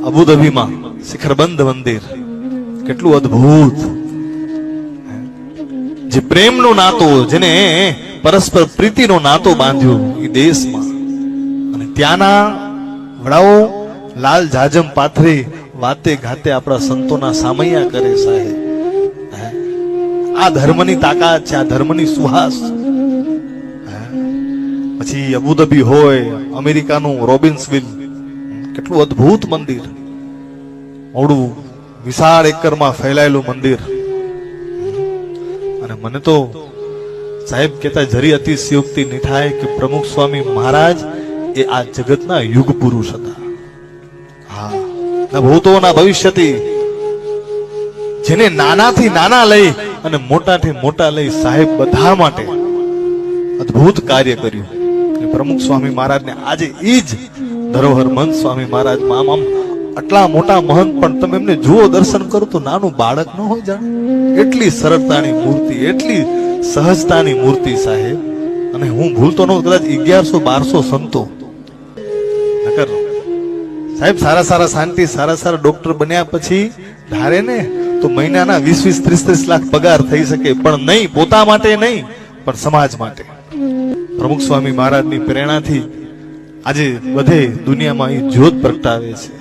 અબુધાબીમાં શિખરબંધ મંદિર કેટલું અદ્ભુત, જે પ્રેમનો નાતો, જેને પરસ્પર પ્રીતિનો નાતો બાંધ્યો એ દેશમાં, અને ત્યાંના વડાઓ લાલ જાજમ પાથરી વાતે ઘાતે આપણા સંતોના સામૈયા કરે. સાહેબ, આ ધર્મની તાકાત છે, આ ધર્મની સુહાસ. પછી અબુધાબી હોય, અમેરિકાનું રોબિન્સવિલ, કેટલું અદ્ભુત મંદિર, મોડું વિશાળ એકરમાં ફેલાયેલું મંદિર. અને મને તો સાહેબ કહેતા જરી અતિશયોક્તિ નહીં થાય કે પ્રમુખ સ્વામી મહારાજ એ આ જગતના યુગ પુરુષ હતા. હા, ના ભૂતો ના ભવિષ્યથી, જેને નાનાથી નાના લઈ અને મોટાથી મોટા લઈ સાહેબ બધા માટે અદ્ભુત કાર્ય કર્યું. પ્રમુખ સ્વામી મહારાજને આજે ઈ જ ધરોહર મહંત સ્વામી મહારાજ આમ આટલા મોટા મહંત પણ તમે એમને જુઓ, દર્શન કરો તો નાનું બાળક ન હોય જાણે, એટલી સરળતાની મૂર્તિ, એટલી સહજતાની મૂર્તિ સાહેબ. અને હું ભૂલતો ન કદાચ 1100-1200 સંતો નકર સાહેબ સારા સારા શાંતિ, સારા સારા ડોક્ટર બન્યા પછી ધારે ને તો મહિનાના 20-30 લાખ પગાર થઈ શકે, પણ નહીં, પોતા માટે નહીં, પણ સમાજ માટે. પ્રમુખ સ્વામી મહારાજની પ્રેરણાથી આજે બધે દુનિયામાં એ જ્યોત પ્રગટાવે છે.